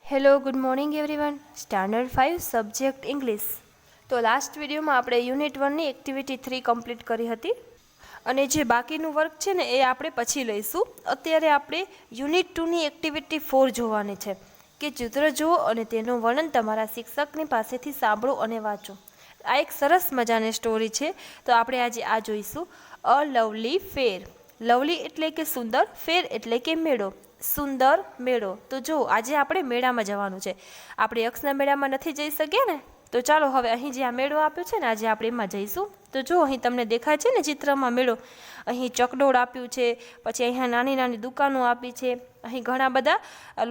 Hello good morning everyone. Standard 5 subject English. તો last વિડીયોમાં આપણે યુનિટ 1ની એક્ટિવિટી 3 કમ્પ્લીટ કરી હતી અને જે બાકીનું વર્ક છે ને એ આપણે પછી લઈશું. અત્યારે આપણે યુનિટ 2ની એક્ટિવિટી 4 જોવાની છે કે ચિત્ર જુઓ અને તેનું વર્ણન તમારા શિક્ષકની પાસેથી સાંભળો અને વાંચો. આ એક સરસ મજાની સ્ટોરી છે, તો આપણે આજે આ જોઈશું. A lovely fair. લવલી એટલે કે સુંદર, ફેર એટલે કે મેળો. સુંદર મેળો. તો જો આજે આપણે મેળામાં જવાનું છે. આપણે યક્ષના મેળામાં નથી જઈ શકીએ ને, તો ચાલો હવે અહીં જે આ મેળો આપ્યો છે ને આજે આપણે એમાં જઈશું. તો જો અહીં તમને દેખાય છે ને ચિત્રમાં મેળો. અહીં ચકડોળ આપ્યું છે, પછી અહીંયા નાની નાની દુકાનો આપી છે. અહીં ઘણા બધા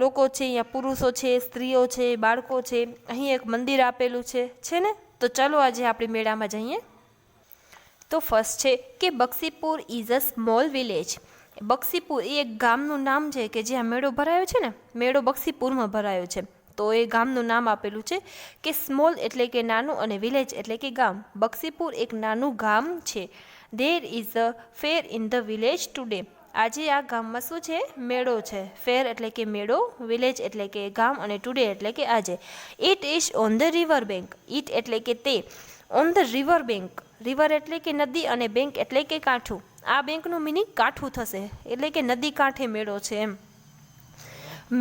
લોકો છે, અહીંયા પુરુષો છે, સ્ત્રીઓ છે, બાળકો છે. અહીં એક મંદિર આપેલું છે ને. તો ચાલો આજે આપણે મેળામાં જઈએ. તો ફર્સ્ટ છે કે Bakshipur is a small village. Bakshipur એ એક ગામનું નામ છે કે જ્યાં મેળો ભરાયો છે ને, મેળો બક્ષીપુરમાં ભરાયો છે. તો એ ગામનું નામ આપેલું છે કે સ્મોલ એટલે કે નાનું અને વિલેજ એટલે કે ગામ. બક્ષીપુર એક નાનું ગામ છે. There is a fair in the village today. આજે આ ગામમાં શું છે? મેળો છે. ફેર એટલે કે મેળો, વિલેજ એટલે કે ગામ અને ટુડે એટલે કે આજે. It is on the river bank. It એટલે કે તે, on the river bank. River એટલે કે નદી અને બેંક એટલે કે કાંઠું. આ બેંકનું મિનિંગ કાંઠું થશે, એટલે કે નદી કાંઠે મેળો છે એમ.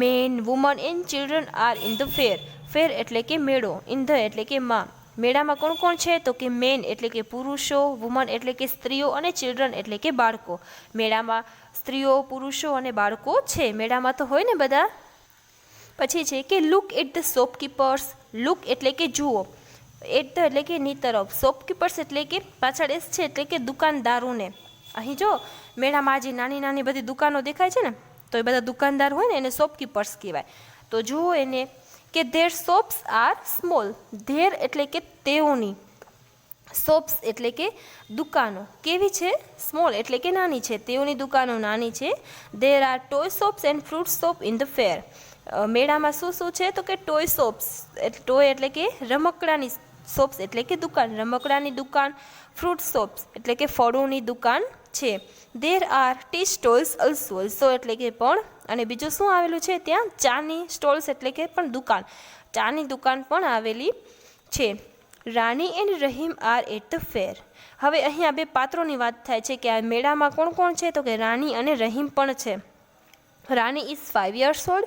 Man, woman and children are in the fair. Fair એટલે કે મેળો, ઇન ધ એટલે કે માં. મેળામાં કોણ કોણ છે? તો કે મેન એટલે કે પુરુષો, વુમન એટલે કે સ્ત્રીઓ અને ચિલ્ડ્રન એટલે કે બાળકો. મેળામાં સ્ત્રીઓ, પુરુષો અને બાળકો છે. મેળામાં તો હોય ને બધા. પછી છે કે લુક એટ ધ શોપકીપર્સ. લુક એટલે કે જુઓ, એટ ધ એટલે કે ની તરફ, શોપકીપર્સ એટલે કે પાછળ એસ છે એટલે કે દુકાનદારોને. અહીં જો મેળામાં આજે નાની નાની બધી દુકાનો દેખાય છે ને, તો એ બધા દુકાનદાર હોય ને એને શોપકીપર્સ કહેવાય. તો જુઓ એને કે there shops are small. There એટલે કે તેઓની, શોપ્સ એટલે કે દુકાનો કેવી છે? સ્મોલ એટલે કે નાની છે. તેઓની દુકાનો નાની છે. There are toy shops and fruit shop in the ફેર. મેળામાં શું શું છે? તો કે ટોય શોપ્સ. ટોય એટલે કે રમકડાની, શોપ્સ એટલે કે દુકાન, રમકડાની દુકાન. ફ્રૂટ શોપ્સ એટલે કે ફળોની દુકાન છે. There are T stalls also. Also એટલે કે પણ. અને બીજું શું આવેલું છે ત્યાં? ચાની સ્ટોલ્સ એટલે કે પણ દુકાન. ચાની દુકાન પણ આવેલી છે. Rani and Rahim are at the fair. હવે અહીંયા બે પાત્રોની વાત થાય છે કે આ મેળામાં કોણ કોણ છે? તો કે રાની અને રહીમ પણ છે. Rani is 5 years old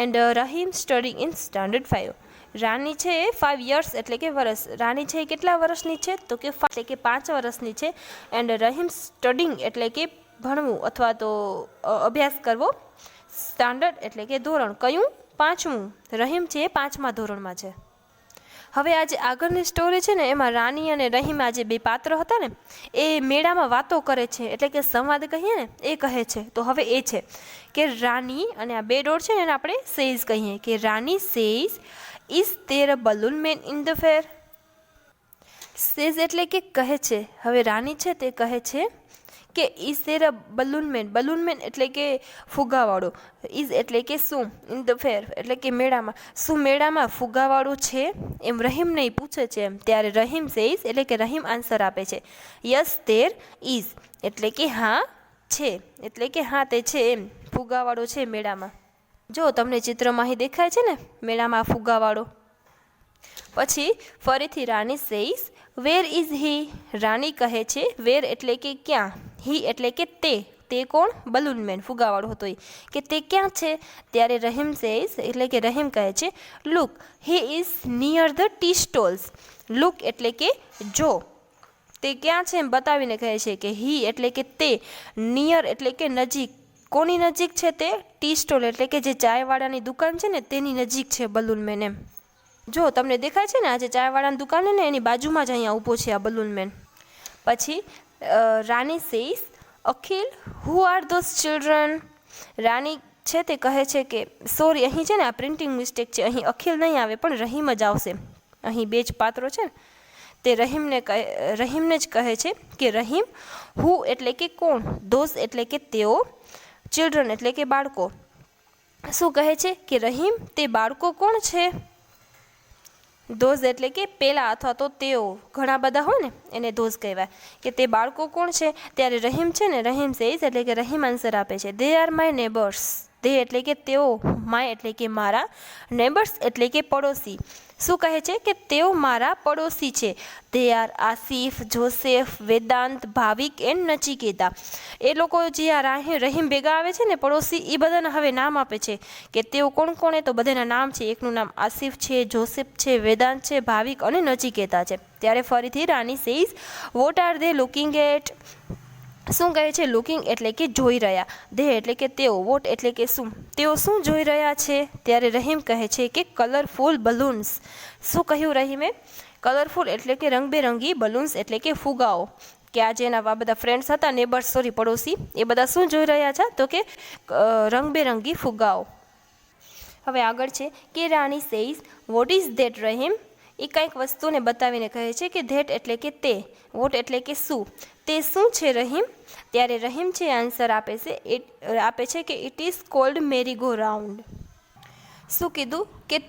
and Rahim studying in standard 5. Rani છે એ 5 years એટલે કે વર્ષ. રાની છે એ કેટલા વર્ષની છે? તો કે 5 એટલે કે 5 વર્ષની છે. એન્ડ રહીમ સ્ટડીંગ એટલે કે ભણવું અથવા તો અભ્યાસ કરવો. સ્ટાન્ડર્ડ એટલે કે ધોરણ. કયું? 5મું. રહીમ છે એ 5મા ધોરણમાં છે. હવે આજે આગળની સ્ટોરી છે ને એમાં રાની અને રહીમ આજે બે પાત્ર હતા ને, એ મેળામાં વાતો કરે છે, એટલે કે સંવાદ કહીએ ને એ કહે છે. તો હવે એ છે કે રાની, અને આ બે ડોર છે ને એને આપણે સેઝ કહીએ કે Rani says is there a balloon man in the fair. Says એટલે કે કહે છે. હવે રાની છે તે કહે છે કે is there a balloon main. Balloon man એટલે કે ફુગાવાળો. ઇઝ એટલે કે શું, ઇન ધ ફેર એટલે કે મેળામાં. શું મેળામાં ફુગાવાળું છે? એમ રહીમ નહીં પૂછે છે એમ. ત્યારે રહીમ સેઝ એટલે કે રહીમ આન્સર આપે છે. યસ ધેર ઇઝ એટલે કે હા છે, એટલે કે હા તે છે એમ. ફુગાવાળો છે મેળામાં. જો તમને ચિત્રમાં અહીં દેખાય છે ને મેળામાં ફુગાવાળો. પછી ફરીથી રાની સેઝ વેર ઇઝ હી. રાની કહે છે વેર એટલે કે ક્યાં, હી એટલે કે તે. તે કોણ? બલૂન મેન, ફુગાવાળો હતો એ. કે તે ક્યાં છે? ત્યારે રહીમ સેઝ એટલે કે રહીમ કહે છે look he is near the T stalls. Look એટલે કે જો, તે ક્યાં છે એમ બતાવીને કહે છે કે હી એટલે કે તે, નિયર એટલે કે નજીક. કોની નજીક છે તે? ટી સ્ટોલ એટલે કે જે ચાયવાળાની દુકાન છે ને તેની નજીક છે બલૂન મેન એમ. જો તમને દેખાય છે ને આજે ચાયવાળાની દુકાન ને એની બાજુમાં જ અહીંયા ઊભો છે આ બલૂન મેન. પછી Rani says Akhil who are those children. Rani છે તે કહે છે કે સોરી, અહીં છે ને આ પ્રિન્ટિંગ મિસ્ટેક છે, અહીં અખિલ નહીં આવે પણ રહીમ જ આવશે. અહીં બે જ પાત્રો છે ને તે રહીમને જ કહે છે કે રહીમ હુ એટલે કે કોણ, ધોઝ એટલે કે તેઓ, ચિલ્ડ્રન એટલે કે બાળકો. શું કહે છે કે રહીમ તે બાળકો કોણ છે? ધોઝ એટલે કે પેલા અથવા તો તેઓ, ઘણા બધા હોય ને એને ધોઝ કહેવાય. કે તે બાળકો કોણ છે? ત્યારે રહીમ છે ને રહીમ સેઝ એટલે કે રહીમ આન્સર આપે છે they are my neighbours. They એટલે કે તેઓ, માય એટલે કે મારા, નેબર્સ એટલે કે પડોશી. શું કહે છે કે તેઓ મારા પડોશી છે. They are Asif, Joseph, Vedant, Bhavik and Nachiketa. એ લોકો જે આ રહીમ ભેગા આવે છે ને પડોશી, એ બધાના હવે નામ આપે છે કે તેઓ કોણ કોણ, તો બધાના નામ છે. એકનું નામ આસિફ છે, જોસેફ છે, વેદાંત છે, ભાવિક અને નચિકેતા છે. ત્યારે ફરીથી Rani says, what are they looking at. શું કહે છે? લુકિંગ એટલે કે જોઈ રહ્યા, ધે એટલે કે તેઓ, વોટ એટલે કે શું, તેઓ શું જોઈ રહ્યા છે. ત્યારે રહીમ કહે છે કે કલરફુલ બલૂન્સ. શું કહ્યું રહીમે? કલરફુલ એટલે કે રંગબેરંગી, બલૂન્સ એટલે કે ફુગાઓ. કે આજે એના બધા ફ્રેન્ડ્સ હતા, નેબર્સ સોરી પડોશી, એ બધા શું જોઈ રહ્યા છે? તો કે રંગબેરંગી ફુગાઓ. હવે આગળ છે કે Rani says, what is that Rahim. એ કંઈક વસ્તુને બતાવીને કહે છે કે ધેટ એટલે કે તે, વોટ એટલે કે શું, તે શું છે રહીમ. ત્યારે રહીમ છે આન્સર આપે છે કે it is called merry go round. શું કીધું? કે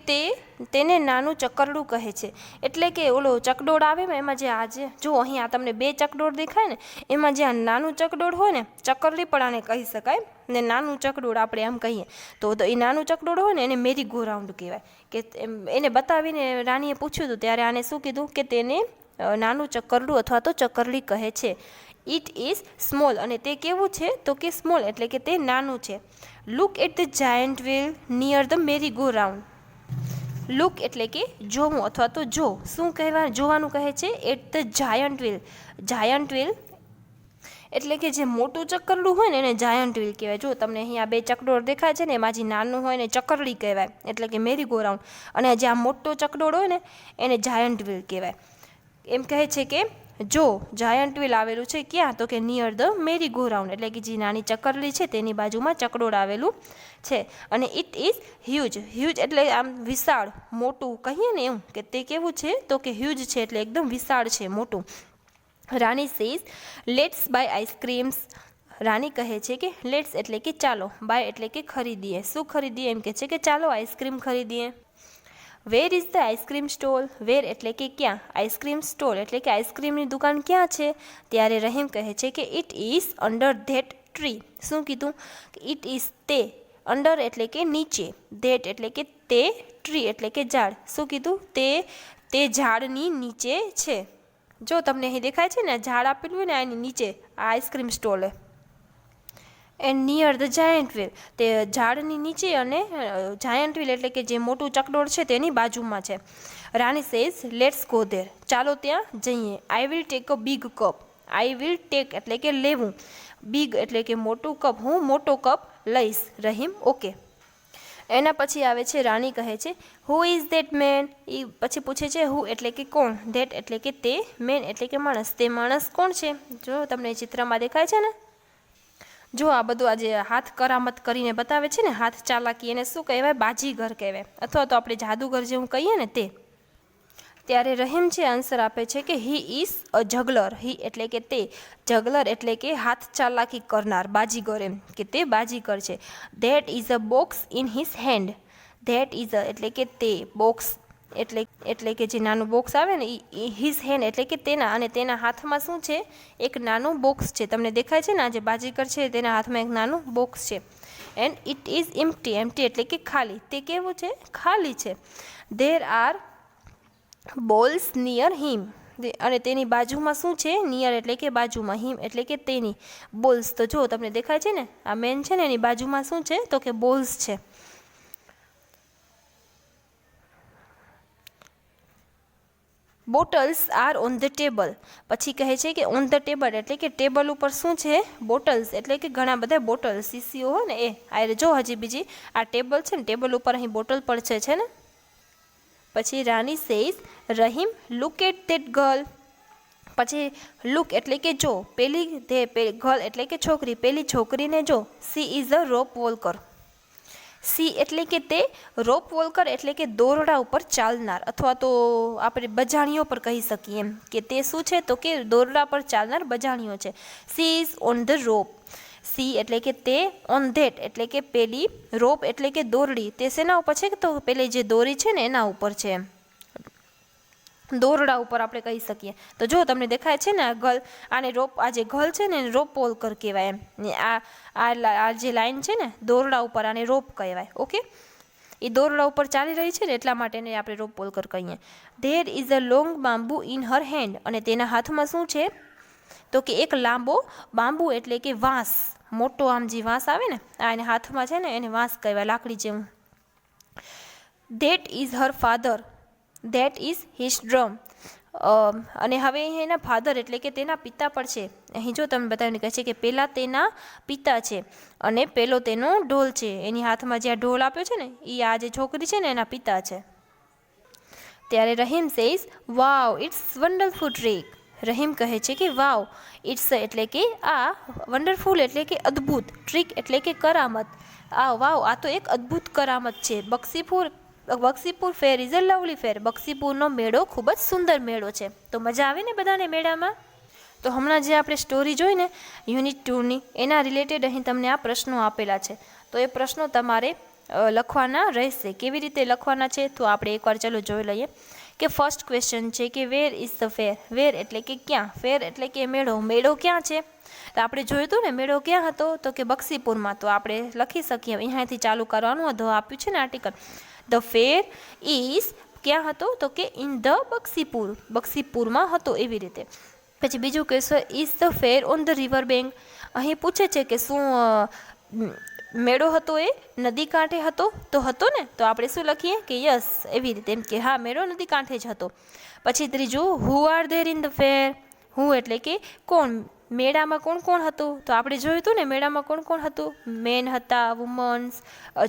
તેને નાનું ચક્કરડું કહે છે. એટલે કે ઓલો ચકડોળ આવે ને, એમાં જે આજે જો અહીં આ તમને બે ચકડોળ દેખાય ને, એમાં જે આ નાનું ચકડોળ હોય ને, ચક્કરડી પણ આને કહી શકાય ને. નાનું ચકડોળ આપણે આમ કહીએ તો એ નાનું ચકડોળ હોય ને એને મેરી ગો રાઉન્ડ કહેવાય. કે એને બતાવીને રાણીએ પૂછ્યું હતું, ત્યારે આને શું કીધું કે તેને નાનું ચક્કરડું અથવા તો ચક્કરડી કહે છે. ઇટ ઇઝ સ્મોલ, અને તે કેવું છે? તો કે સ્મોલ એટલે કે તે નાનું છે. Look at the giant wheel near the merry go round. Look એટલે કે જોવું અથવા તો જો. શું કહેવા જોવાનું કહે છે? At the giant wheel. Giant wheel એટલે કે જે મોટું ચક્કરડું હોય ને એને જાયન્ટ વ્હીલ કહેવાય. જો તમને અહીંયા બે ચકડોળ દેખાય છે ને, એમાં જે નાનું હોય ને ચક્કરડી કહેવાય, એટલે કે મેરી ગો રાઉન્ડ. અને જે આ મોટો ચકડોળ હોય ને એને જાયન્ટ વ્હીલ કહેવાય. એમ કહે છે કે જો જાયન્ટ વ્હીલ આવેલું છે ક્યાં? તો કે near the merry go round, એટલે કે જે નાની ચક્કરડી છે તેની બાજુમાં ચકડોળ આવેલું છે. અને ઇટ ઇઝ હ્યુજ. હ્યુજ એટલે આમ વિશાળ, મોટું કહીએ ને એવું, કે તે કેવું છે? તો કે હ્યુજ છે એટલે એકદમ વિશાળ છે, મોટું. રાની સેઝ, લેટ્સ બાય આઈસ્ક્રીમ્સ. રાની કહે છે કે લેટ્સ એટલે કે ચાલો, બાય એટલે કે ખરીદીએ. શું ખરીદીએ? એમ કહે છે કે ચાલો આઈસ્ક્રીમ ખરીદીએ. Where is the ice cream stall. Where એટલે કે ક્યાં, આઈસ્ક્રીમ સ્ટોલ એટલે કે આઈસ્ક્રીમની દુકાન ક્યાં છે. ત્યારે રહીમ કહે છે કે it is under that tree. શું કીધું? ઇટ ઇઝ તે, અંડર એટલે કે નીચે, ધેટ એટલે કે તે, ટ્રી એટલે કે ઝાડ. શું કીધું? તે ઝાડની નીચે છે. જો તમને અહીં દેખાય છે ને ઝાડ આપેલું હોય ને, એની નીચે આ ice cream stall. And near the giant wheel, તે ઝાડની નીચે, અને જાયન્ટ વ્હીલ એટલે કે જે મોટું ચકડોળ છે તેની બાજુમાં છે. રાની સેઝ, લેટ્સ ગો ધેર. ચાલો ત્યાં જઈએ. I will take a big cup. I will take એટલે કે લેવું, બિગ એટલે કે મોટું, કપ હું મોટો કપ લઈશ. રહીમ ઓકે. એના પછી આવે છે રાની કહે છે હુ ઇઝ ધેટ મેન. એ પછી પૂછે છે હુ એટલે કે કોણ, ધેટ એટલે કે તે, મેન એટલે કે માણસ. તે માણસ કોણ છે? જો તમને ચિત્રમાં દેખાય છે ને, જો આ બધું આજે હાથ કરામત કરીને બતાવે છે ને, હાથ ચાલાકી, એને શું કહેવાય? બાજીગર કહેવાય, અથવા તો આપણે જાદુગર જેવું કહીએ ને તે. ત્યારે રહીમ છે આન્સર આપે છે કે હી ઇઝ અ જગલર. હી એટલે કે તે, જગલર એટલે કે હાથ ચાલાકી કરનાર, બાજીગર, એમ કે તે બાજીગર છે. That is a box in his hand. That is a એટલે કે તે, બોક્સ એટલે કે જે નાનું બોક્સ આવે ને, હિઝ હેન્ડ એટલે કે તેના, અને તેના હાથમાં શું છે? એક નાનું બોક્સ છે. તમને દેખાય છે ને આ જે બાજીગર છે તેના હાથમાં એક નાનું બોક્સ છે. And it is empty. Empty એટલે કે ખાલી. તે કેવું છે? ખાલી છે. ધેર આર બોલ્સ નિયર હિમ. અને તેની બાજુમાં શું છે? નિયર એટલે કે બાજુમાં, હિમ એટલે કે તેની, બોલ્સ. તો જો તમને દેખાય છે ને આ મેન છે ને એની બાજુમાં શું છે? તો કે બોલ્સ છે. Bottles are on the table. પછી કહે છે કે ઓન ધ ટેબલ એટલે કે ટેબલ ઉપર શું છે? બોટલ્સ એટલે કે ઘણા બધા બોટલ, શીશીઓ હોય ને એ. આ જો હજી બીજી આ ટેબલ છે ને, ટેબલ ઉપર અહીં બોટલ પણ છે ને. પછી Rani says, Rahim look at that girl. પછી લુક એટલે કે જો, પેલી ગર્લ એટલે કે છોકરી, પેલી છોકરીને જો. She is a rope walker. C એટલે કે તે, રોપ વોકર એટલે કે દોરડા ઉપર ચાલનાર, અથવા તો આપણે બજાણીઓ પર કહી શકીએ એમ કે તે શું છે? તો કે દોરડા પર ચાલનાર બજાણીઓ છે. She is on the rope. C એટલે કે તે, ઓન ધેટ એટલે કે પેલી, રોપ એટલે કે દોરડી, તે શેના ઉપર છે? તો પેલી જે દોરી છે ને એના ઉપર છે. દોરડા ઉપર આપણે કહી શકીએ. તો જો તમને દેખાય છે ને આ ગલ, આને રોપ, આ જે ગલ છે ને એને રોપ વોલ્કર કહેવાય એમ. ને આ જે લાઈન છે ને દોરડા ઉપર, આને રોપ કહેવાય. ઓકે, એ દોરડા ઉપર ચાલી રહી છે ને એટલા માટે એને આપણે રોપ વોલ્કર કહીએ. There is a long bamboo in her hand, અને તેના હાથમાં શું છે? તો કે એક લાંબો બાંબુ એટલે કે વાંસ, મોટો આમ જે વાંસ આવે ને આ એને હાથમાં છે ને એને વાંસ કહેવાય, લાકડી જેવું. That is her father, that is his drum. અને હવે અહીં એના ફાધર એટલે કે તેના પિતા પણ છે. અહીં જો તમે બતાવીને કહે છે કે પહેલાં તેના પિતા છે અને પેલો તેનો ઢોલ છે. એની હાથમાં જે આ ઢોલ આપ્યો છે ને એ આ જે છોકરી છે ને એના પિતા છે. ત્યારે Rahim says wow it's wonderful trick. Rahim કહે છે કે વાવ ઇટ્સ એટલે કે આ, વન્ડરફુલ એટલે કે અદ્ભુત, ટ્રીક એટલે કે કરામત. આ વાવ આ તો એક અદ્ભુત કરામત છે. બક્ષીપુર ફેર ઇઝ અ લવલી ફેર. બક્ષીપુરનો મેળો ખૂબ જ સુંદર મેળો છે. તો મજા આવે ને બધાને મેળામાં. તો હમણાં જે આપણે સ્ટોરી જોઈ ને યુનિટ 2ની એના રિલેટેડ અહીં તમને આ પ્રશ્નો આપેલા છે. તો એ પ્રશ્નો તમારે લખવાના રહેશે. કેવી રીતે લખવાના છે તો આપણે એકવાર ચલો જોઈ લઈએ. કે ફર્સ્ટ ક્વેશ્ચન છે કે વેર ઇઝ ધ ફેર. વેર એટલે કે ક્યાં, ફેર એટલે કે મેળો. મેળો ક્યાં છે? તો આપણે જોયું હતું ને મેળો ક્યાં હતો? તો કે બક્ષીપુરમાં. તો આપણે લખી શકીએ અહીંયાથી ચાલુ કરવાનું. ધ આપ્યું છે ને આર્ટિકલ. ધ ફેર ઇઝ ક્યાં હતો? તો કે ઇન ધ બક્ષીપુર, બક્ષીપુરમાં હતો એવી રીતે. પછી બીજું કહેશો is the fair on the river bank. અહીં પૂછે છે કે શું મેળો હતો એ નદી કાંઠે હતો? તો હતો ને, તો આપણે શું લખીએ કે યસ એવી રીતે, એમ કે હા મેળો નદી કાંઠે જ હતો. પછી ત્રીજું who are there in the ફેર. હું એટલે કે કોણ, મેળામાં કોણ કોણ હતું? તો આપણે જોયું હતું ને મેળામાં કોણ કોણ હતું? મેન હતા, વુમન્સ,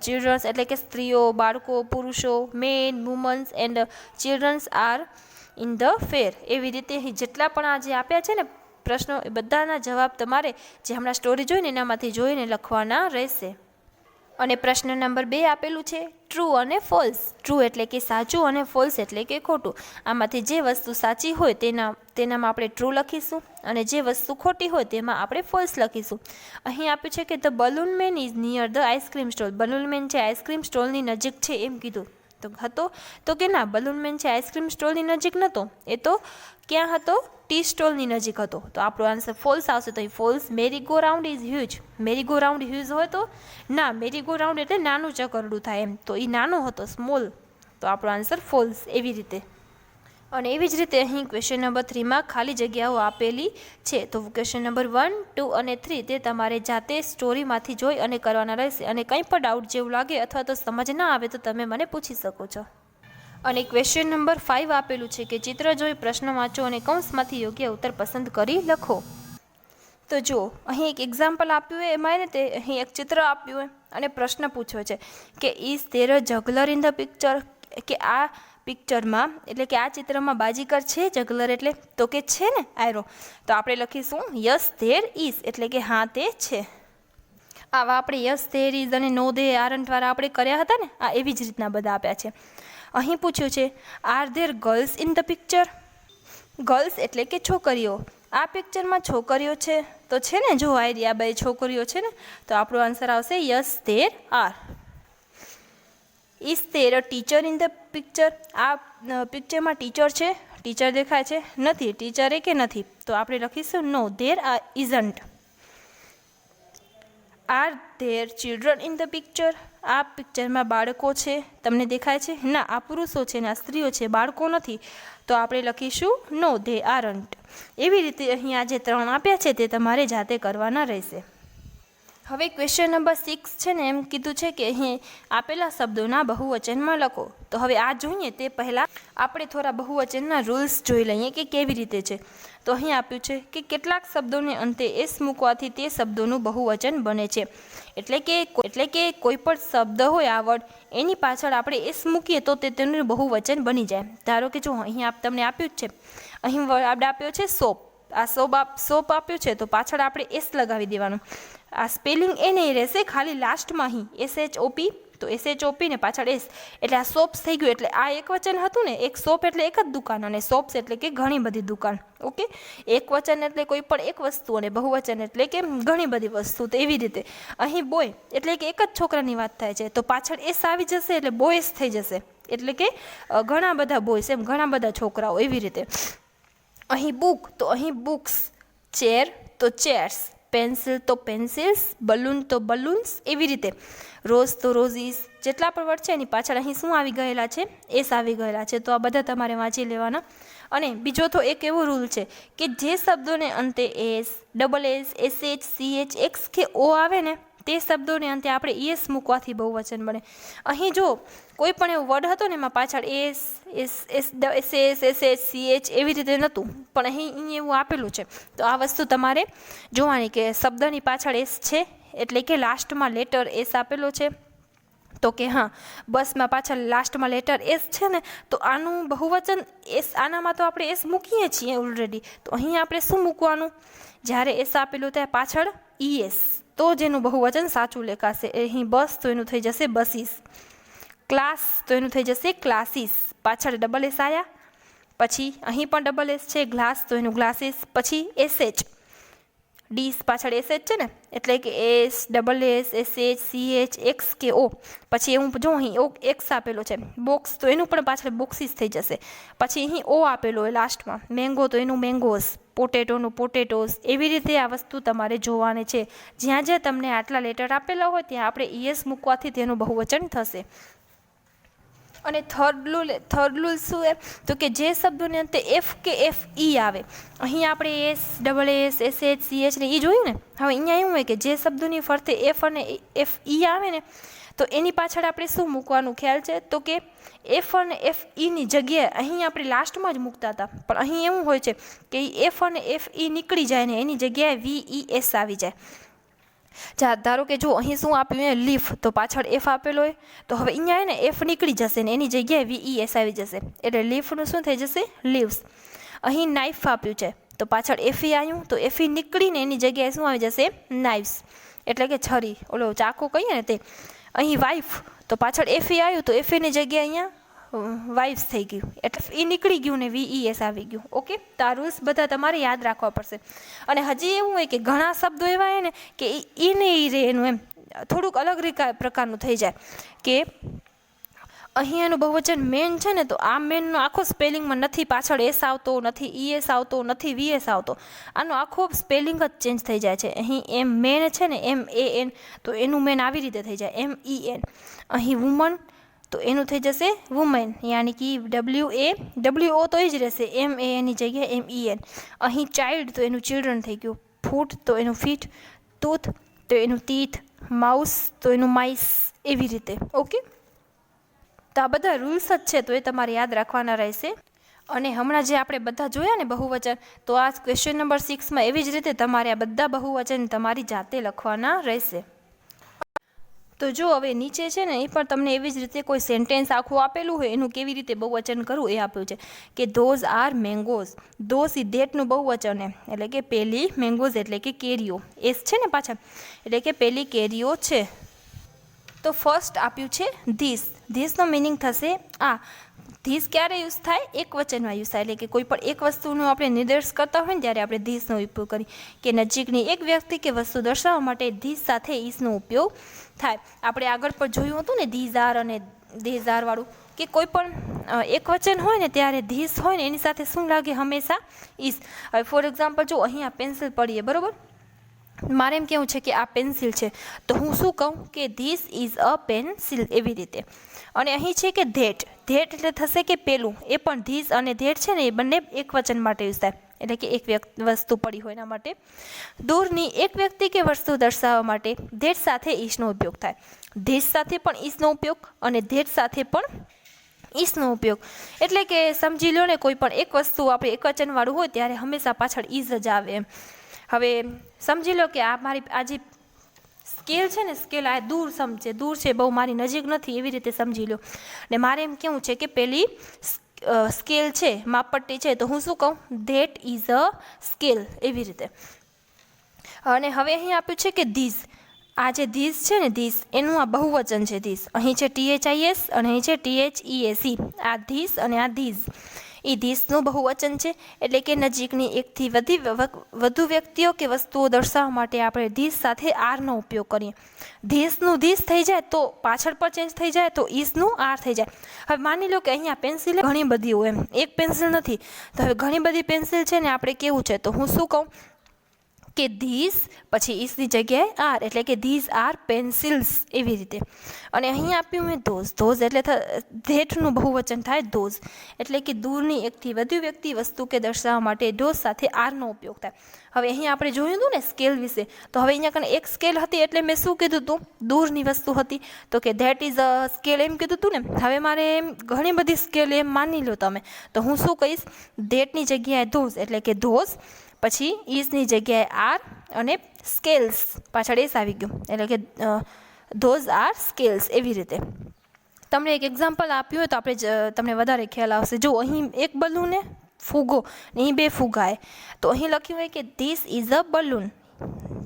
ચિલ્ડ્રન્સ એટલે કે સ્ત્રીઓ, બાળકો, પુરુષો. Man, womans and childrens are in the fair. એવી રીતે જેટલા પણ આ જે આપ્યા છે ને પ્રશ્નો એ બધાના જવાબ તમારે જે હમણાં સ્ટોરી જોઈને એનામાંથી જોઈને લખવાના રહેશે. અને પ્રશ્ન નંબર 2 આપેલું છે ટ્રુ અને ફોલ્સ. ટ્રુ એટલે કે સાચું અને ફોલ્સ એટલે કે ખોટું. આમાંથી જે વસ્તુ સાચી હોય તેનામાં આપણે ટ્રુ લખીશું અને જે વસ્તુ ખોટી હોય તેમાં આપણે ફોલ્સ લખીશું. અહીં આપ્યું છે કે the balloon man is near the ice cream stall. Balloon man છે આઈસ્ક્રીમ સ્ટોલની નજીક છે એમ કીધું. તો હતો? તો કે ના, બલૂન મેન છે આઈસ્ક્રીમ સ્ટોલની નજીક નહોતો. એ તો ક્યાં હતો? ટી સ્ટોલની નજીક હતો. તો આપણો આન્સર ફોલ્સ આવશે. તો એ false. Merry go round is huge. Merry go round huge હોય તો ના, મેરી ગો રાઉન્ડ એટલે નાનું ચકરડું થાય એમ. તો એ નાનો હતો, સ્મોલ. તો આપણો આન્સર ફોલ્સ એવી રીતે. અને એવી જ રીતે અહીં ક્વેશ્ચન નંબર 3માં ખાલી જગ્યાઓ આપેલી છે. તો ક્વેશ્ચન નંબર 1, 2 અને 3 તે તમારે જાતે સ્ટોરીમાંથી જોઈ અને કરવાના રહેશે. અને કંઈ પણ ડાઉટ જેવું લાગે અથવા તો સમજ ના આવે તો તમે મને પૂછી શકો છો. અને ક્વેશ્ચન નંબર 5 આપેલું છે કે ચિત્ર જોઈ પ્રશ્ન વાંચો અને કૌંસમાંથી યોગ્ય ઉત્તર પસંદ કરી લખો. તો જો અહીં એક એક્ઝામ્પલ આપ્યું હોય એમાં ને તે અહીં એક ચિત્ર આપ્યું હોય અને પ્રશ્ન પૂછ્યો છે કે is there a જગલર in the picture. કે આ પિક્ચરમાં એટલે કે આ ચિત્રમાં બાજીગર છે? જગલર એટલે તો કે છે ને આયરો. તો આપણે લખીશું યસ ધેર ઇઝ એટલે કે હા તે છે. આવા આપણે યસ ધેર ઇઝ અને નો ધે આરંટવાળા આપણે કર્યા હતા ને, આ એવી જ રીતના બધા આપ્યા છે. અહીં પૂછ્યું છે are there girls in the picture. Girls એટલે કે છોકરીઓ. આ પિક્ચરમાં છોકરીઓ છે તો છે ને, જો આ બે છોકરીઓ છે ને, તો આપણો આન્સર આવશે yes there are. Is there a teacher in the picture. આ પિક્ચરમાં ટીચર છે? ટીચર દેખાય છે? નથી. ટીચર એ કે નથી. તો આપણે લખીશું no there are isn't. Are there children in the picture. આ પિક્ચરમાં બાળકો છે? તમને દેખાય છે? ના, આ પુરુષો છે ને આ સ્ત્રીઓ છે, બાળકો નથી. તો આપણે લખીશું નો ધે આરન્ટ. એવી રીતે અહીં આ જે 3 આપ્યા છે તે તમારે જાતે કરવાના રહેશે. હવે ક્વેશ્ચન નંબર 6 છે ને એમ કીધું છે કે અહીં આપેલા શબ્દોના બહુવચનમાં લખો. તો હવે આ જોઈએ તે પહેલાં આપણે થોડા બહુવચનના રૂલ્સ જોઈ લઈએ કે કેવી રીતે છે. તો અહીં આપ્યું છે કે કેટલાક શબ્દોને અંતે એસ મૂકવાથી તે શબ્દોનું બહુવચન બને છે. એટલે કે કોઈ પણ શબ્દ હોય આ વર્ડ એની પાછળ આપણે એસ મૂકીએ તો તે તેનું બહુવચન બની જાય. ધારો કે જો અહીં તમને આપ્યું જ છે, અહીં આપણે આપ્યો છે સોપ. આ સોપ આપ્યું છે તો પાછળ આપણે એસ લગાવી દેવાનું. આ સ્પેલિંગ એ નહીં રહેશે, ખાલી લાસ્ટમાં અહીં SHOP. તો SHOP ને પાછળ એસ એટલે આ શોપ્સ થઈ ગયું. એટલે આ એક વચન હતું ને, એક શોપ એટલે એક જ દુકાન અને શોપ્સ એટલે કે ઘણી બધી દુકાન. ઓકે, એક વચન એટલે કોઈ પણ એક વસ્તુ અને બહુવચન એટલે કે ઘણી બધી વસ્તુ. તો એવી રીતે અહીં બોય એટલે કે એક જ છોકરાની વાત થાય છે તો પાછળ એસ આવી જશે એટલે બોયસ થઈ જશે. એટલે કે ઘણા બધા બોયસ, એમ ઘણા બધા છોકરાઓ, એવી રીતે. અહીં બુક તો અહીં બુક્સ, ચેર તો ચેર્સ, પેન્સિલ તો પેન્સિલ્સ, બલૂન તો બલૂન્સ, એવી રીતે. રોઝ તો રોઝીસ. જેટલા પણ વર્ડ છે એની પાછળ અહીં શું આવી ગયેલા છે? એસ આવી ગયેલા છે. તો આ બધા તમારે વાંચી લેવાના. અને બીજો તો એક એવો રૂલ છે કે જે શબ્દોને અંતે S, double S, SH, CH, x કે ઓ આવે ને તે શબ્દોને અંતે આપણે ઈએસ મૂકવાથી બહુવચન બને. અહીં જો કોઈ પણ એવો વર્ડ હતો ને એમાં પાછળ એસ, એસએસ, એસએચ, સીએચ એવી રીતે નહોતું, પણ અહીં એવું આપેલું છે. તો આ વસ્તુ તમારે જોવાની કે શબ્દની પાછળ એસ છે એટલે કે લાસ્ટમાં લેટર એસ આપેલો છે. તો કે હા, બસમાં પાછળ લાસ્ટમાં લેટર એસ છે ને, તો આનું બહુવચન એસ, આનામાં તો આપણે એસ મૂકીએ છીએ ઓલરેડી. તો અહીં આપણે શું મૂકવાનું? જ્યારે એસ આપેલું ત્યાં પાછળ ઈએસ, તો જેનું બહુવચન સાચું લેખાશે. અહીં બસ તો એનું થઈ જશે બસીસ, ક્લાસ તો એનું થઈ જશે ક્લાસીસ, પાછળ ડબલ એસ આવ્યા, પછી અહીં પણ ડબલ એસ છે, ગ્લાસ તો એનું ગ્લાસીસ, પછી એસએચ, ડીસ પાછળ એસએચ છે ને, એટલે કે S, double S, SH, CH, x કે ઓ. પછી એવું જો અહીં એક્સ આપેલો છે, બોક્સ તો એનું પણ પાછળ બોક્સીસ થઈ જશે. પછી અહીં ઓ આપેલો હોય લાસ્ટમાં, મેંગો તો એનું મેંગોઝ, પોટેટોનું પોટેટોઝ. એવી રીતે આ વસ્તુ તમારે જોવાની છે. જ્યાં જ્યાં તમને આટલા લેટર આપેલા હોય ત્યાં આપણે ઈએસ મૂકવાથી તેનું બહુવચન થશે. અને થર્ડ રૂલ શું એમ તો કે જે શબ્દોને અંતે એફ કે એફ ઈ આવે, અહીં આપણે S, double S, SH, CH ને ઈ જોયું ને. હવે અહીંયા એવું હોય કે જે શબ્દોની ફરતે એફ અને એફ ઈ આવે ને, તો એની પાછળ આપણે શું મૂકવાનું ખ્યાલ છે? તો કે એફ અને એફ ઈની જગ્યાએ અહીં આપણે લાસ્ટમાં જ મૂકતા હતા, પણ અહીં એવું હોય છે કે એફ અને એફ ઈ નીકળી જાય ને એની જગ્યાએ વી ઈ એસ આવી જાય. ધારો કે જો અહીં શું આપ્યું? લીફ, તો પાછળ એફ આપેલો હોય, તો હવે અહીંયા ને એફ નીકળી જશે ને એની જગ્યાએ વી એસ આવી જશે, એટલે લીફનું શું થઈ જશે? લીવ્સ. અહીં નાઇફ આપ્યું છે તો પાછળ એફી આવ્યું, તો એફી નીકળીને એની જગ્યાએ શું આવી જશે? નાઇફ્સ, એટલે કે છરી, ઓલો ચાકુ કહીએ ને તે. અહીં વાઇફ, તો પાછળ એફી આવ્યું, તો એફીની જગ્યાએ અહીંયા વાઇફ્સ થઈ ગયું, એટલે એ નીકળી ગયું ને વીઈએસ આવી ગયું. ઓકે, તો આ રૂલ્સ બધા તમારે યાદ રાખવા પડશે. અને હજી એવું હોય કે ઘણા શબ્દો એવા હોય ને કે ઈ ને ઈ રે એનું એમ થોડુંક અલગ પ્રકારનું થઈ જાય કે અહીં એનું બહુવચન મેન છે ને, તો આ મેનનો આખો સ્પેલિંગમાં નથી પાછળ એસ આવતો, નથી ઈએસ આવતો, નથી વીએસ આવતો, આનો આખો સ્પેલિંગ જ ચેન્જ થઈ જાય છે. અહીં એમ મેન છે ને, MAN, તો એનું મેન આવી રીતે થઈ જાય MEN. અહીં વુમન તો એનું થઈ જશે વુમેન, યાની કે WO તો એ જ રહેશે, MANની જગ્યાએ MEN. અહીં ચાઇલ્ડ તો એનું ચિલ્ડ્રન થઈ ગયું, ફૂટ તો એનું ફીટ, ટૂથ તો એનું ટીથ, માઉસ તો એનું માઇસ, એવી રીતે. ઓકે, તો આ બધા રૂલ્સ જ છે, તો એ તમારે યાદ રાખવાના રહેશે. અને હમણાં જે આપણે બધા જોયા ને બહુવચન, તો આ ક્વેશ્ચન નંબર 6માં એવી જ રીતે તમારે આ બધા બહુવચન તમારી જાતે લખવાના રહેશે. તો જો હવે નીચે છે ને એ પણ તમને એવી જ રીતે કોઈ સેન્ટેન્સ આખું આપેલું હોય, એનું કેવી રીતે બહુવચન કરવું એ આપ્યું છે કે ધોઝ આર મેંગોઝ. ધોઝ ઈ દેટનું બહુવચન એમ, એટલે કે પેલી, મેંગોઝ એટલે કે કેરીઓ, એસ છે ને પાછળ, એટલે કે પેલી કેરીઓ છે. તો ફર્સ્ટ આપ્યું છે ધીસ. ધીસનો મિનિંગ થશે આ. ધીસ ક્યારે યુઝ થાય? એક વચનમાં યુઝ થાય, એટલે કે કોઈ પણ એક વસ્તુનો આપણે નિર્દેશ કરતા હોય ને ત્યારે આપણે ધીસનો ઉપયોગ કરીએ, કે નજીકની એક વ્યક્તિ કે વસ્તુ દર્શાવવા માટે ધીસ સાથે ઈસનો ઉપયોગ થાય. આપણે આગળ પણ જોયું હતું ને ધીઝ આર અને ધીઝ આર વાળું, કે કોઈ પણ એક વચન હોય ને ત્યારે ધીસ હોય ને એની સાથે શું લાગે? હંમેશા ઈસ. હવે ફોર એક્ઝામ્પલ જો અહીંયા પેન્સિલ પડીએ, બરાબર, મારે એમ કેવું છે કે આ પેન્સિલ છે, તો હું શું કહું કે ધીસ ઇઝ અ પેન્સિલ, એવી રીતે. અને અહીં છે કે ધેટ. ધેટ એટલે થશે કે પેલું, એ પણ ધીસ અને ધેટ છે ને એ બંને એક વચન માટે યુઝ થાય, એટલે કે એક વસ્તુ પડી હોય એના માટે. દૂરની એક વ્યક્તિ કે વસ્તુ દર્શાવવા માટે ધેટ સાથે ઈસનો ઉપયોગ થાય. ધીસ સાથે પણ ઈસનો ઉપયોગ અને ધેટ સાથે પણ ઈસનો ઉપયોગ, એટલે કે સમજી લો ને કોઈ પણ એક વસ્તુ આપણે એક વચનવાળું હોય ત્યારે હંમેશા પાછળ ઈસ જ આવે એમ. હવે સમજી લો કે આ મારી આ જે સ્કેલ છે ને, સ્કેલ આ દૂર સમજે, દૂર છે બહુ, મારી નજીક નથી, એવી રીતે સમજી લો. ને મારે એમ કેવું છે કે પેલી સ્કેલ છે, માપપટ્ટી છે, તો હું શું કહું? ધેટ ઇઝ અ સ્કેલ, એવી રીતે. અને હવે અહીં આપ્યું છે કે ધીસ. આ જે ધીસ છે ને, ધીસ એનું આ બહુવચન છે ધીસ. અહીં છે THIS અને અહીં છે THEAC. આ ધીસ અને આ ધીઝ. એ ધીસનું બહુવચન છે, એટલે કે નજીકની એકથી વધુ વ્યક્તિઓ કે વસ્તુઓ દર્શાવવા માટે આપણે ધીસ સાથે આરનો ઉપયોગ કરીએ. ધીસનું ધીસ થઈ જાય તો પાછળ પર ચેન્જ થઈ જાય તો ઈસનું આર થઈ જાય. હવે માની લો કે અહીંયા પેન્સિલ ઘણી બધી હોય, એમ એક પેન્સિલ નથી, તો હવે ઘણી બધી પેન્સિલ છે ને આપણે કેવું છે, તો હું શું કહું કે ધીસ પછી ઈસની જગ્યાએ આર, એટલે કે ધીઝ આર પેન્સિલ્સ, એવી રીતે. અને અહીં આપ્યું મેં ધોઝ. ધોઝ એટલે ધેટનું બહુવચન થાય ધોઝ, એટલે કે દૂરની એકથી વધુ વ્યક્તિ વસ્તુ કે દર્શાવવા માટે ધોઝ સાથે આરનો ઉપયોગ થાય. હવે અહીં આપણે જોયું હતું ને સ્કેલ વિશે, તો હવે અહીંયા કને એક સ્કેલ હતી એટલે મેં શું કીધું હતું, દૂરની વસ્તુ હતી, તો કે ધેટ ઇઝ અ સ્કેલ એમ કીધું હતું ને. હવે મારે એમ ઘણી બધી સ્કેલ એમ માની લો તમે, તો હું શું કહીશ, ધેટની જગ્યાએ ધોઝ, એટલે કે ધોઝ, પછી ઈસની જગ્યાએ આર, અને સ્કેલ્સ પાછળ એસ આવી ગયું, એટલે કે ધોઝ આર સ્કેલ્સ, એવી રીતે. તમને એક એક્ઝામ્પલ આપ્યું હોય તો આપણે તમને વધારે ખ્યાલ આવશે. જો અહીં એક બલૂન ને ફુગ્ગો, ને અહીં બે ફુગ્ગા, તો અહીં લખ્યું હોય કે this is a balloon.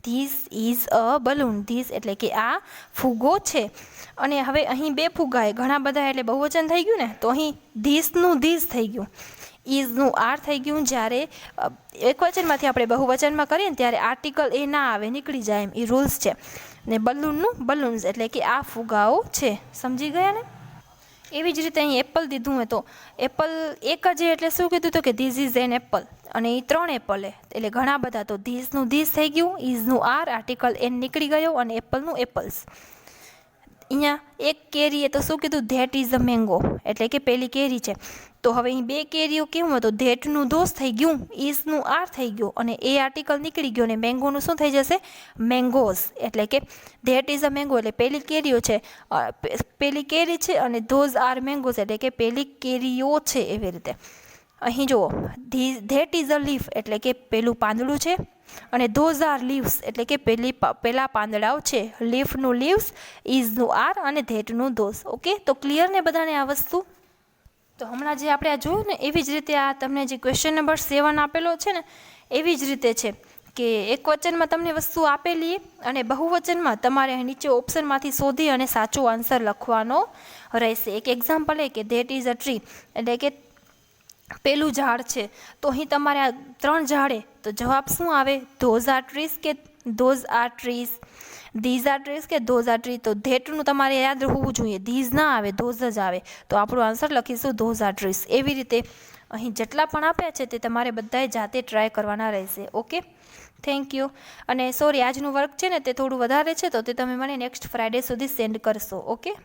This is a balloon, this એટલે કે આ ફુગ્ગો છે. અને હવે અહીં બે ફુગ્ગા, ઘણા બધા એટલે બહુવચન થઈ ગયું ને, તો અહીં ધીસનું ધીસ થઈ ગયું, ઇઝનું આર થઈ ગયું. જ્યારે એકવચનમાંથી આપણે બહુવચનમાં કરીએ ને ત્યારે આર્ટિકલ એ ના આવે, નીકળી જાય, એમ એ રૂલ્સ છે. ને બલૂનનું બલૂન્સ, એટલે કે આ ફુગાઓ છે. સમજી ગયા ને? એવી જ રીતે અહીં એપલ દીધું હોય તો એપલ એક જ, એટલે શું કીધું તો કે ધીસ ઇઝ એન એપલ, અને એ 3 એપલ, એટલે ઘણા બધા, તો ધીસનું ધીસ થઈ ગયું, ઇઝનું આર, આર્ટિકલ એન નીકળી ગયો, અને એપલનું એપલ્સ. અહીંયા એક કેરી તો શું કીધું, ધેટ ઇઝ અ મેંગો, એટલે કે પેલી કેરી છે. તો હવે અહીં બે કેરીઓ કેવું હતું, ધેટનું ધોસ થઈ ગયું, ઈસનું આર થઈ ગયું, અને એ આર્ટિકલ નીકળી ગયો, અને મેંગોનું શું થઈ જશે, મેંગોઝ, એટલે કે ધેટ ઇઝ અ મેંગો, એટલે પેલી કેરીઓ છે, પેલી કેરી છે, અને ધોઝ આર મેંગોઝ, એટલે કે પેલી કેરીઓ છે, એવી રીતે. અહીં જુઓ, ધેટ ઇઝ અ લીફ, એટલે કે પેલું પાંદડું છે, અને ધોઝ આર લીવ્સ, એટલે કે પેલા પાંદડાઓ છે. લીફનું લીવ્સ, ઇઝનું આર, અને ધેટનું ધોઝ. ઓકે, તો ક્લિયર ને બધાને આ વસ્તુ? તો હમણાં જે આપણે આ જોયું ને, એવી જ રીતે આ તમને જે ક્વેશ્ચન નંબર 7 આપેલો છે ને, એવી જ રીતે છે કે એક વચનમાં તમને વસ્તુ આપેલી, અને બહુવચનમાં તમારે નીચે ઓપ્શનમાંથી શોધી અને સાચો આન્સર લખવાનો રહેશે. એક એક્ઝામ્પલ એ કે ધેટ ઇઝ અ ટ્રી, એટલે કે પેલું ઝાડ છે. તો અહીં તમારે આ 3 ઝાડે, તો જવાબ શું આવે, ધોઝ આર ટ્રીઝ કે those are trees, these are trees કે ધોઝ આર ટ્રી. તો ધેટનું તમારે યાદ હોવું જોઈએ, ધીઝ ના આવે, ધોઝ જ આવે. તો આપણો આન્સર લખીશું ધોઝ આર ટ્રીઝ. એવી રીતે અહીં જેટલા પણ આપ્યા છે તે તમારે બધાએ જાતે ટ્રાય કરવાના રહેશે. Okay, thank you. અને સોરી, આજનું વર્ક છે ને તે થોડું વધારે છે, તો તે તમે મને નેક્સ્ટ ફ્રાઈડે સુધી સેન્ડ કરશો. ઓકે.